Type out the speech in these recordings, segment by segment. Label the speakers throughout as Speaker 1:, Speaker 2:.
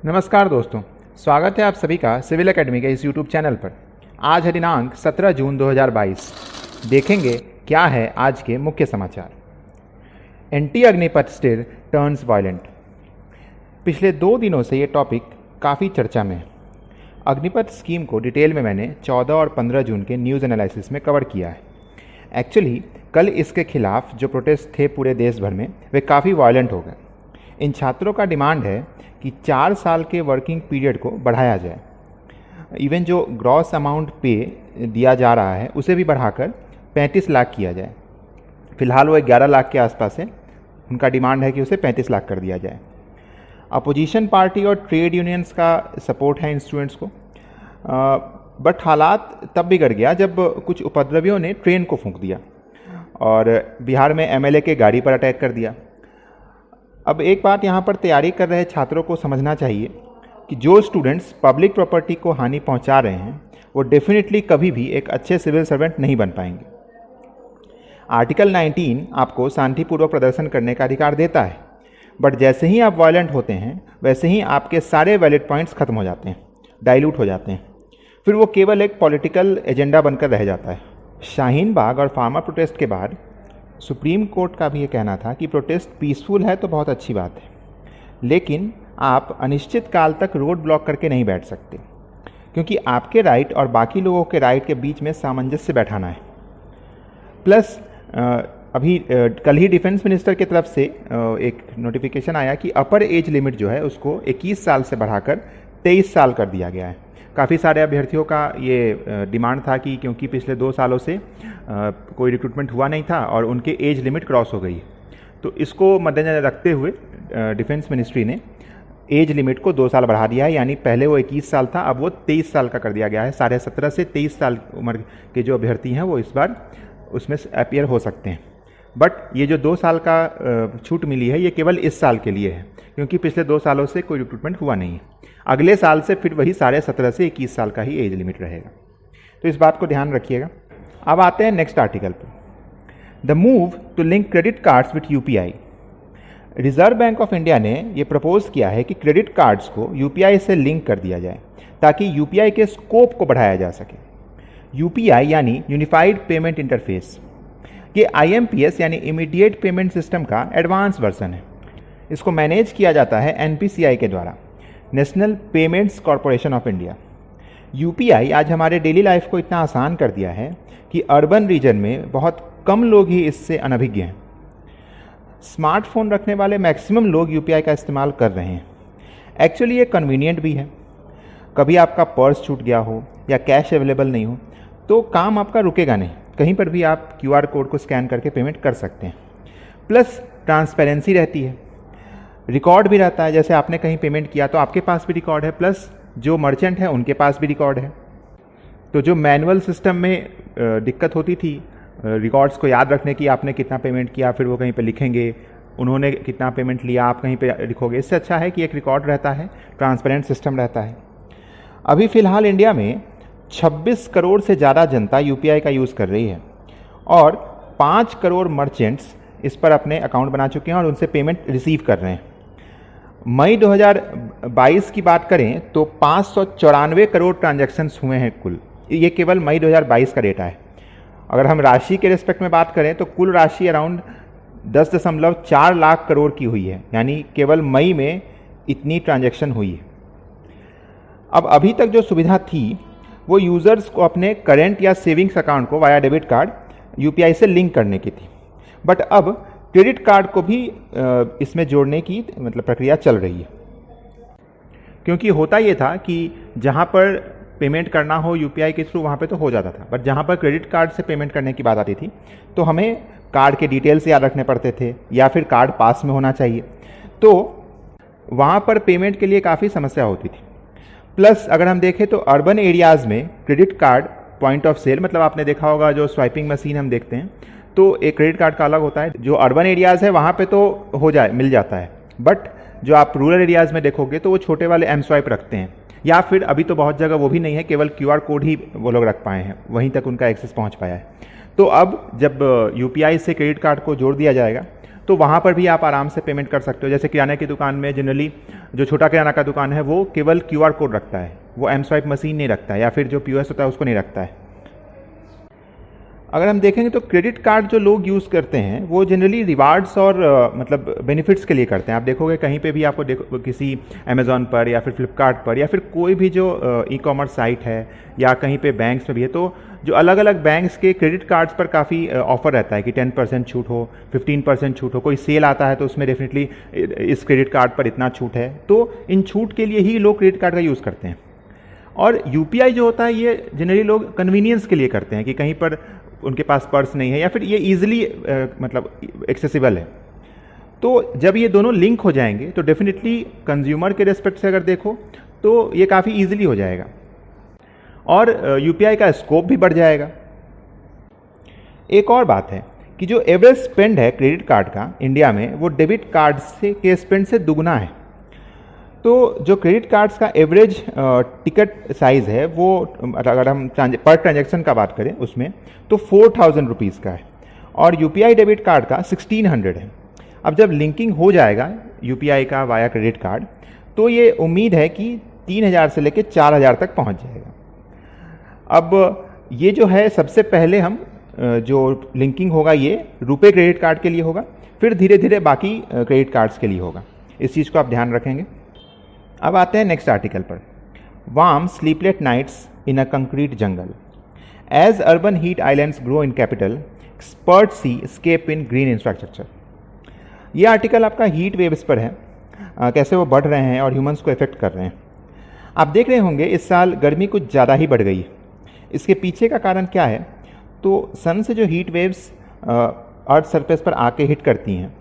Speaker 1: नमस्कार दोस्तों, स्वागत है आप सभी का सिविल एकेडमी के इस यूट्यूब चैनल पर। आज है दिनांक 17 जून 2022। देखेंगे क्या है आज के मुख्य समाचार। Anti Agnipath stir turns violent. पिछले 2 दिनों से ये टॉपिक काफ़ी चर्चा में है। अग्निपथ स्कीम को डिटेल में मैंने 14 और 15 जून के न्यूज़ एनालिसिस में कवर किया है। एक्चुअली कल इसके खिलाफ जो प्रोटेस्ट थे पूरे देश भर में वे काफ़ी वायलेंट हो गए। इन छात्रों का डिमांड है कि 4 साल के वर्किंग पीरियड को बढ़ाया जाए। इवन जो ग्रॉस अमाउंट पे दिया जा रहा है उसे भी बढ़ाकर 35 लाख किया जाए। फिलहाल वो 11 लाख के आसपास है। उनका डिमांड है कि उसे 35 लाख कर दिया जाए। अपोजिशन पार्टी और ट्रेड यूनियंस का सपोर्ट है इन स्टूडेंट्स को, बट हालात तब बिगड़ गया जब कुछ उपद्रवियों ने ट्रेन को फूंक दिया और बिहार में एमएलए के गाड़ी पर अटैक कर दिया। अब एक बात यहाँ पर तैयारी कर रहे छात्रों को समझना चाहिए कि जो स्टूडेंट्स पब्लिक प्रॉपर्टी को हानि पहुँचा रहे हैं वो डेफिनेटली कभी भी एक अच्छे सिविल सर्वेंट नहीं बन पाएंगे। आर्टिकल 19 आपको शांतिपूर्वक प्रदर्शन करने का अधिकार देता है, बट जैसे ही आप वायलेंट होते हैं वैसे ही आपके सारे वैलिड पॉइंट्स खत्म हो जाते हैं, डाइल्यूट हो जाते हैं। फिर वो केवल एक पॉलिटिकल एजेंडा बनकर रह जाता है। शाहीन बाग और फार्मर प्रोटेस्ट के बाद सुप्रीम कोर्ट का भी ये कहना था कि प्रोटेस्ट पीसफुल है तो बहुत अच्छी बात है, लेकिन आप अनिश्चित काल तक रोड ब्लॉक करके नहीं बैठ सकते, क्योंकि आपके राइट और बाकी लोगों के राइट के बीच में सामंजस्य बैठाना है। प्लस अभी कल ही डिफेंस मिनिस्टर की तरफ से एक नोटिफिकेशन आया कि अपर एज लिमिट जो है उसको 21 साल से बढ़ाकर 23 साल कर दिया गया है। काफ़ी सारे अभ्यर्थियों का ये डिमांड था कि क्योंकि पिछले 2 सालों से कोई रिक्रूटमेंट हुआ नहीं था और उनके एज लिमिट क्रॉस हो गई, तो इसको मद्देनजर रखते हुए डिफेंस मिनिस्ट्री ने एज लिमिट को 2 साल बढ़ा दिया है। यानी पहले वो 21 साल था, अब वो 23 साल का कर दिया गया है। 17.5 से 23 साल उम्र के जो अभ्यर्थी हैं वो इस बार उसमें अपीयर हो सकते हैं। बट ये जो 2 साल का छूट मिली है ये केवल इस साल के लिए है, क्योंकि पिछले 2 सालों से कोई रिक्रूटमेंट हुआ नहीं है। अगले साल से फिर वही 17.5 से 21 साल का ही एज लिमिट रहेगा, तो इस बात को ध्यान रखिएगा। अब आते हैं नेक्स्ट आर्टिकल पर। The move to link credit cards with UPI. Reserve Bank of India ने ये प्रपोज किया है कि क्रेडिट कार्ड्स को यूपीआई से लिंक कर दिया जाए ताकि यूपीआई के स्कोप को बढ़ाया जा सके। यूपीआई यानी यूनिफाइड पेमेंट इंटरफेस, ये आईएमपीएस यानी इमीडिएट पेमेंट सिस्टम का एडवांस वर्जन है। इसको मैनेज किया जाता है एनपीसीआई के द्वारा, national payments corporation of India. UPI आज हमारे डेली लाइफ को इतना आसान कर दिया है कि अर्बन रीजन में बहुत कम लोग ही इससे अनभिज्ञ हैं। स्मार्टफोन रखने वाले मैक्सिमम लोग यूपीआई का इस्तेमाल कर रहे हैं। एक्चुअली ये कन्वीनियंट भी है। कभी आपका पर्स छूट गया हो या कैश अवेलेबल नहीं हो तो काम आपका रुकेगा नहीं, कहीं पर भी आप क्यूआर कोड को स्कैन करके पेमेंट कर सकते हैं। प्लस ट्रांसपेरेंसी रहती है, रिकॉर्ड भी रहता है। जैसे आपने कहीं पेमेंट किया तो आपके पास भी रिकॉर्ड है, प्लस जो मर्चेंट है उनके पास भी रिकॉर्ड है। तो जो मैनुअल सिस्टम में दिक्कत होती थी रिकॉर्ड्स को याद रखने की, आपने कितना पेमेंट किया फिर वो कहीं पे लिखेंगे, उन्होंने कितना पेमेंट लिया आप कहीं पे लिखोगे, इससे अच्छा है कि एक रिकॉर्ड रहता है, ट्रांसपेरेंट सिस्टम रहता है। अभी फ़िलहाल इंडिया में 26 करोड़ से ज़्यादा जनता यूपीआई का यूज़ कर रही है और 5 करोड़ मर्चेंट्स इस पर अपने अकाउंट बना चुके हैं और उनसे पेमेंट रिसीव कर रहे हैं। मई 2022 की बात करें तो 594 करोड़ ट्रांजैक्शंस हुए हैं कुल। ये केवल मई 2022 का डेटा है। अगर हम राशि के रिस्पेक्ट में बात करें तो कुल राशि अराउंड 10.4 लाख करोड़ की हुई है, यानी केवल मई में इतनी ट्रांजैक्शन हुई है। अब अभी तक जो सुविधा थी वो यूज़र्स को अपने करेंट या सेविंग्स अकाउंट को वाया डेबिट कार्ड यूपीआई से लिंक करने की थी, बट अब क्रेडिट कार्ड को भी इसमें जोड़ने की प्रक्रिया चल रही है। क्योंकि होता ये था कि जहाँ पर पेमेंट करना हो यूपीआई के थ्रू वहाँ पे तो हो जाता था, बट जहाँ पर क्रेडिट कार्ड से पेमेंट करने की बात आती थी तो हमें कार्ड के डिटेल्स याद रखने पड़ते थे या फिर कार्ड पास में होना चाहिए, तो वहाँ पर पेमेंट के लिए काफ़ी समस्या होती थी। प्लस अगर हम देखें तो अर्बन एरियाज़ में credit card point of sale, मतलब आपने देखा होगा जो स्वाइपिंग मशीन हम देखते हैं तो एक क्रेडिट कार्ड का अलग होता है। जो अर्बन एरियाज़ है वहाँ पे तो मिल जाता है, बट जो आप रूरल एरियाज़ में देखोगे तो वो छोटे वाले एम स्वाइप रखते हैं, या फिर अभी तो बहुत जगह वो भी नहीं है, केवल क्यूआर कोड ही वो लोग रख पाए हैं, वहीं तक उनका एक्सेस पहुँच पाया है। तो अब जब यूपीआई से क्रेडिट कार्ड को जोड़ दिया जाएगा तो वहाँ पर भी आप आराम से पेमेंट कर सकते हो। जैसे किराने की दुकान में जनरली जो छोटा किराना का दुकान है वो केवल QR कोड रखता है, वो एम स्वाइप मशीन नहीं रखता है, या फिर जो POS होता है उसको नहीं रखता है। अगर हम देखेंगे तो क्रेडिट कार्ड जो लोग यूज़ करते हैं वो जनरली रिवार्ड्स और मतलब बेनिफिट्स के लिए करते हैं। आप देखोगे कहीं पे भी आपको देखो किसी अमेज़ॉन पर या फिर फ्लिपकार्ट पर या फिर कोई भी जो ई-कॉमर्स साइट है या कहीं पे बैंक्स में भी है, तो जो अलग अलग बैंक्स के क्रेडिट कार्ड्स पर काफ़ी ऑफर रहता है कि 10% छूट हो, 15% छूट हो, कोई सेल आता है तो उसमें डेफिनेटली इस क्रेडिट कार्ड पर इतना छूट है। तो इन छूट के लिए ही लोग क्रेडिट कार्ड का यूज़ करते हैं। और UPI जो होता है ये जनरली लोग कन्वीनियंस के लिए करते हैं कि कहीं पर उनके पास पर्स नहीं है या फिर ये ईजिली मतलब एक्सेसिबल है। तो जब ये दोनों लिंक हो जाएंगे तो डेफिनेटली कंज्यूमर के रेस्पेक्ट से अगर देखो तो ये काफ़ी ईजिली हो जाएगा और UPI का स्कोप भी बढ़ जाएगा। एक और बात है कि जो एवरेज स्पेंड है क्रेडिट कार्ड का इंडिया में वो डेबिट कार्ड से के स्पेंड से दुगना है। तो जो क्रेडिट कार्ड्स का एवरेज टिकट साइज़ है वो अगर हम पर ट्रांजैक्शन का बात करें उसमें तो 4000 रुपीज़ का है और UPI डेबिट कार्ड का 1600 है। अब जब लिंकिंग हो जाएगा UPI का वाया क्रेडिट कार्ड तो ये उम्मीद है कि 3000 से लेकर 4000 तक पहुंच जाएगा। अब ये जो है सबसे पहले हम जो लिंकिंग होगा ये रुपे क्रेडिट कार्ड के लिए होगा, फिर धीरे धीरे बाकी क्रेडिट कार्ड्स के लिए होगा। इस चीज़ को आप ध्यान रखेंगे। अब आते हैं नेक्स्ट आर्टिकल पर। Warm sleepless nights in a concrete jungle as urban heat islands grow in capital expert see scope in green infrastructure. ये आर्टिकल आपका हीट वेव्स पर है, कैसे वो बढ़ रहे हैं और ह्यूमंस को इफेक्ट कर रहे हैं। आप देख रहे होंगे इस साल गर्मी कुछ ज़्यादा ही बढ़ गई है। इसके पीछे का कारण क्या है? तो सन से जो हीट वेव्स अर्थ सरफेस पर आके हिट करती हैं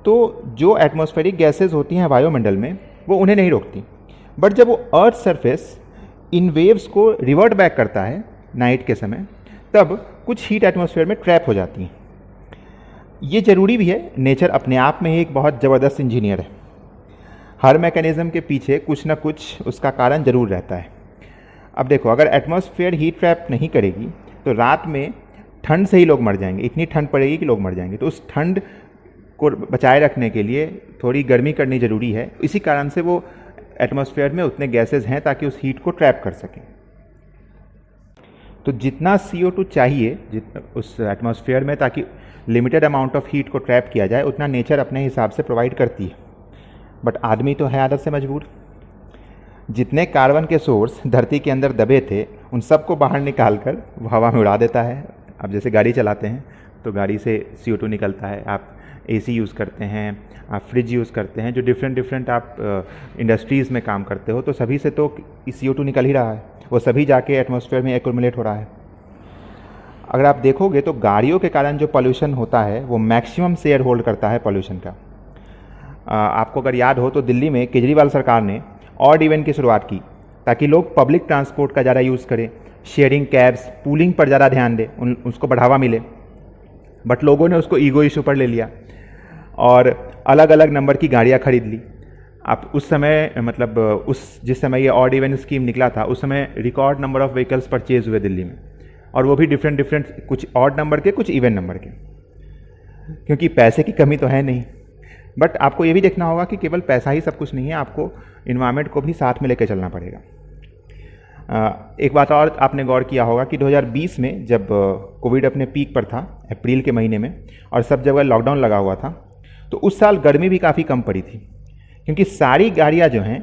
Speaker 1: तो जो एटमॉस्फेरिक गैसेस होती हैं वायुमंडल में वो उन्हें नहीं रोकती, बट जब वो अर्थ सरफेस इन वेव्स को रिवर्ट बैक करता है नाइट के समय तब कुछ हीट एटमॉस्फेयर में ट्रैप हो जाती हैं। ये ज़रूरी भी है, नेचर अपने आप में ही एक बहुत ज़बरदस्त इंजीनियर है। हर मैकेनिज़्म के पीछे कुछ ना कुछ उसका कारण ज़रूर रहता है। अब देखो अगर एटमॉस्फेयर हीट ट्रैप नहीं करेगी तो रात में ठंड से ही लोग मर जाएंगे, इतनी ठंड पड़ेगी कि लोग मर जाएंगे। तो उस ठंड को बचाए रखने के लिए थोड़ी गर्मी करनी ज़रूरी है। इसी कारण से वो एटमॉस्फेयर में उतने गैसेस हैं ताकि उस हीट को ट्रैप कर सकें। तो जितना CO2 चाहिए उस एटमॉस्फेयर में ताकि लिमिटेड अमाउंट ऑफ हीट को ट्रैप किया जाए उतना नेचर अपने हिसाब से प्रोवाइड करती है। बट आदमी तो है आदत से मजबूर। जितने कार्बन के सोर्स धरती के अंदर दबे थे उन सबको बाहर निकाल कर वो हवा में उड़ा देता है। अब जैसे गाड़ी चलाते हैं तो गाड़ी से CO2 निकलता है, आप AC यूज़ करते हैं, आप फ्रिज यूज़ करते हैं, जो डिफरेंट आप इंडस्ट्रीज़ में काम करते हो तो सभी से तो CO2 निकल ही रहा है, वो सभी जाके एटमॉस्फेयर में एक्यूमुलेट हो रहा है। अगर आप देखोगे तो गाड़ियों के कारण जो पॉल्यूशन होता है वो मैक्सिमम शेयर होल्ड करता है पॉल्यूशन का। आपको अगर याद हो तो दिल्ली में केजरीवाल सरकार ने ऑड इवन की शुरुआत की ताकि लोग पब्लिक ट्रांसपोर्ट का ज़्यादा यूज़ करें, शेयरिंग कैब्स, पूलिंग पर ज़्यादा ध्यान दें, उसको बढ़ावा मिले। बट लोगों ने उसको ईगो इशू पर ले लिया और अलग अलग नंबर की गाड़ियाँ खरीद ली। आप उस समय मतलब जिस समय ये ऑड इवन स्कीम निकला था उस समय record number of vehicles purchase हुए दिल्ली में, और वो भी डिफरेंट कुछ ऑड नंबर के कुछ इवन नंबर के, क्योंकि पैसे की कमी तो है नहीं। बट आपको ये भी देखना होगा कि केवल पैसा ही सब कुछ नहीं है, आपको इन्वायरमेंट को भी साथ में लेकर चलना पड़ेगा। एक बात और आपने गौर किया होगा कि 2020 में जब कोविड अपने पीक पर था अप्रैल के महीने में और सब जगह लॉकडाउन लगा हुआ था तो उस साल गर्मी भी काफ़ी कम पड़ी थी, क्योंकि सारी गाड़ियाँ जो हैं,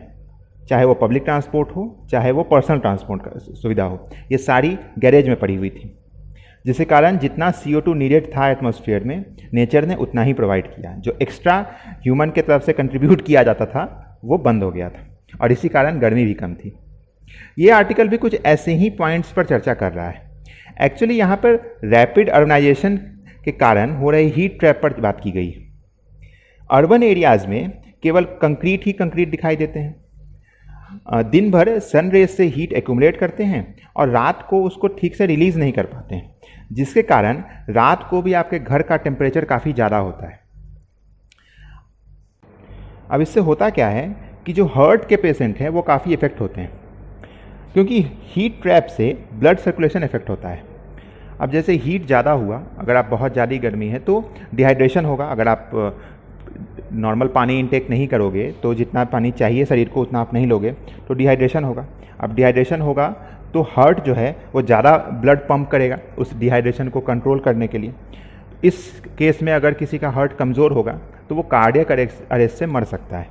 Speaker 1: चाहे वो पब्लिक ट्रांसपोर्ट हो चाहे वो पर्सनल ट्रांसपोर्ट का सुविधा हो, ये सारी गैरेज में पड़ी हुई थी, जिसके कारण जितना CO2 नीडेड था एटमॉस्फेयर में नेचर ने उतना ही प्रोवाइड किया। जो एक्स्ट्रा ह्यूमन के तरफ से कंट्रीब्यूट किया जाता था वो बंद हो गया था और इसी कारण गर्मी भी कम थी। ये आर्टिकल भी कुछ ऐसे ही पॉइंट्स पर चर्चा कर रहा है। एक्चुअली यहाँ पर रैपिड अर्बनाइजेशन के कारण हो रहे हीट ट्रैप पर बात की गई है। अर्बन एरियाज़ में केवल कंक्रीट ही कंक्रीट दिखाई देते हैं। दिन भर सन रेज से हीट एक्यूमुलेट करते हैं और रात को उसको ठीक से रिलीज़ नहीं कर पाते हैं, जिसके कारण रात को भी आपके घर का टेम्परेचर काफ़ी ज़्यादा होता है। अब इससे होता क्या है कि जो हार्ट के पेशेंट हैं वो काफ़ी इफ़ेक्ट होते हैं, क्योंकि हीट ट्रैप से ब्लड सर्कुलेशन इफेक्ट होता है। अब जैसे हीट ज़्यादा हुआ, अगर आप बहुत ज़्यादा गर्मी है तो डिहाइड्रेशन होगा। अगर आप नॉर्मल पानी इंटेक नहीं करोगे तो जितना पानी चाहिए शरीर को उतना आप नहीं लोगे तो डिहाइड्रेशन होगा। अब डिहाइड्रेशन होगा तो हार्ट जो है वो ज़्यादा ब्लड पंप करेगा उस डिहाइड्रेशन को कंट्रोल करने के लिए। इस केस में अगर किसी का हार्ट कमज़ोर होगा तो वो कार्डियक अरेस्ट से मर सकता है।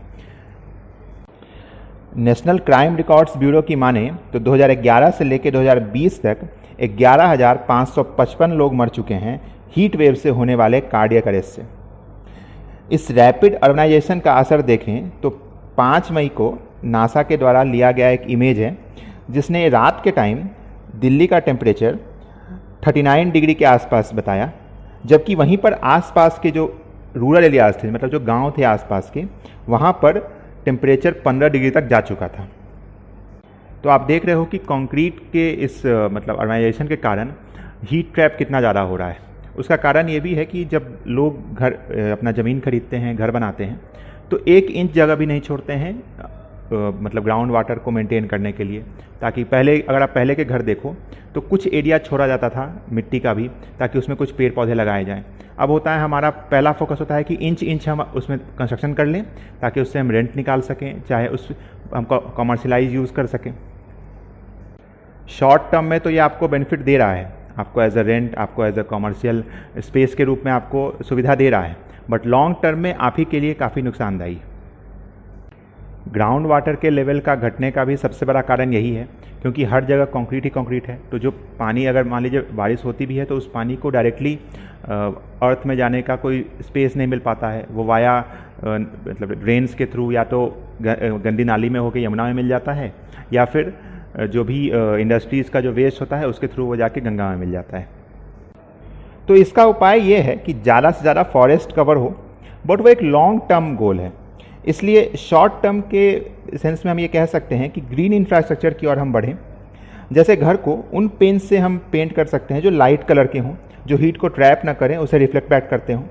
Speaker 1: नेशनल क्राइम रिकॉर्ड्स ब्यूरो की माने तो 2011 से लेकर 2020 तक 11,555 लोग मर चुके हैं हीट वेव से होने वाले कार्डियक अरेस्ट से। इस रैपिड अर्बनाइजेशन का असर देखें तो 5 मई को नासा के द्वारा लिया गया एक इमेज है जिसने रात के टाइम दिल्ली का टेम्परेचर 39 डिग्री के आसपास बताया, जबकि वहीं पर आसपास के जो रूरल एरियाज थे, मतलब जो गांव थे आसपास के, वहां पर टेम्परेचर 15 डिग्री तक जा चुका था। तो आप देख रहे हो कि कंक्रीट के इस मतलब अर्बनाइजेशन के कारण हीट ट्रैप कितना ज़्यादा हो रहा है। उसका कारण ये भी है कि जब लोग घर अपना ज़मीन खरीदते हैं, घर बनाते हैं, तो 1 इंच जगह भी नहीं छोड़ते हैं मतलब ग्राउंड वाटर को मेंटेन करने के लिए। ताकि अगर आप पहले के घर देखो तो कुछ एरिया छोड़ा जाता था मिट्टी का भी, ताकि उसमें कुछ पेड़ पौधे लगाए जाएं। अब होता है हमारा पहला फोकस होता है कि इंच हम उसमें कंस्ट्रक्शन कर लें ताकि उससे हम रेंट निकाल सकें, चाहे उस हम कॉमर्शलाइज यूज़ कर सकें। शॉर्ट टर्म में तो ये आपको बेनिफिट दे रहा है, आपको एज अ रेंट, आपको एज अ कॉमर्शियल स्पेस के रूप में आपको सुविधा दे रहा है, बट लॉन्ग टर्म में आप ही के लिए काफ़ी नुकसानदायी है। ग्राउंड वाटर के लेवल का घटने का भी सबसे बड़ा कारण यही है, क्योंकि हर जगह कंक्रीट ही कंक्रीट है। तो जो पानी, अगर मान लीजिए बारिश होती भी है तो उस पानी को डायरेक्टली अर्थ में जाने का कोई स्पेस नहीं मिल पाता है। वो वाया मतलब ड्रेन्स के थ्रू या तो गंदी नाली में होकर यमुना में मिल जाता है, या फिर जो भी इंडस्ट्रीज़ का जो वेस्ट होता है उसके थ्रू वो जाके गंगा में मिल जाता है। तो इसका उपाय ये है कि ज़्यादा से ज़्यादा फॉरेस्ट कवर हो, बट वो एक लॉन्ग टर्म गोल है। इसलिए शॉर्ट टर्म के सेंस में हम ये कह सकते हैं कि ग्रीन इंफ्रास्ट्रक्चर की ओर हम बढ़ें। जैसे घर को उन पेंट से हम पेंट कर सकते हैं जो लाइट कलर के हों, जो हीट को ट्रैप ना करें, उसे रिफ्लेक्ट बैक करते हों।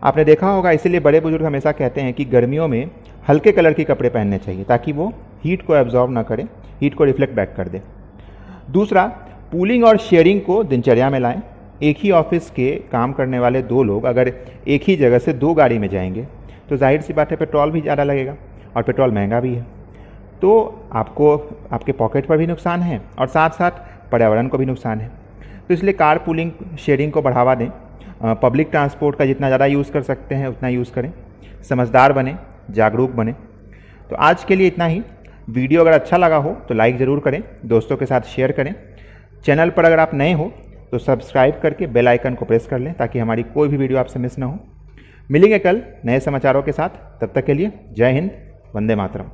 Speaker 1: आपने देखा होगा, इसीलिए बड़े बुजुर्ग हमेशा कहते हैं कि गर्मियों में हल्के कलर के कपड़े पहनने चाहिए ताकि वो हीट को एब्जॉर्ब ना करे, हीट को रिफ्लेक्ट बैक कर दे। दूसरा, पूलिंग और शेयरिंग को दिनचर्या में लाएं। एक ही ऑफिस के काम करने वाले 2 लोग अगर एक ही जगह से 2 गाड़ी में जाएंगे तो जाहिर सी बात है पेट्रोल भी ज़्यादा लगेगा, और पेट्रोल महंगा भी है। तो आपको आपके पॉकेट पर भी नुकसान है और साथ साथ पर्यावरण को भी नुकसान है। तो इसलिए कार पूलिंग शेयरिंग को बढ़ावा दें। पब्लिक ट्रांसपोर्ट का जितना ज़्यादा यूज़ कर सकते हैं उतना यूज़ करें। समझदार बने, जागरूक बने। तो आज के लिए इतना ही। वीडियो अगर अच्छा लगा हो तो लाइक ज़रूर करें, दोस्तों के साथ शेयर करें। चैनल पर अगर आप नए हो तो सब्सक्राइब करके बेल आइकन को प्रेस कर लें ताकि हमारी कोई भी वीडियो आपसे मिस ना हो। मिलेंगे कल नए समाचारों के साथ, तब तक के लिए जय हिंद, वंदे मातरम।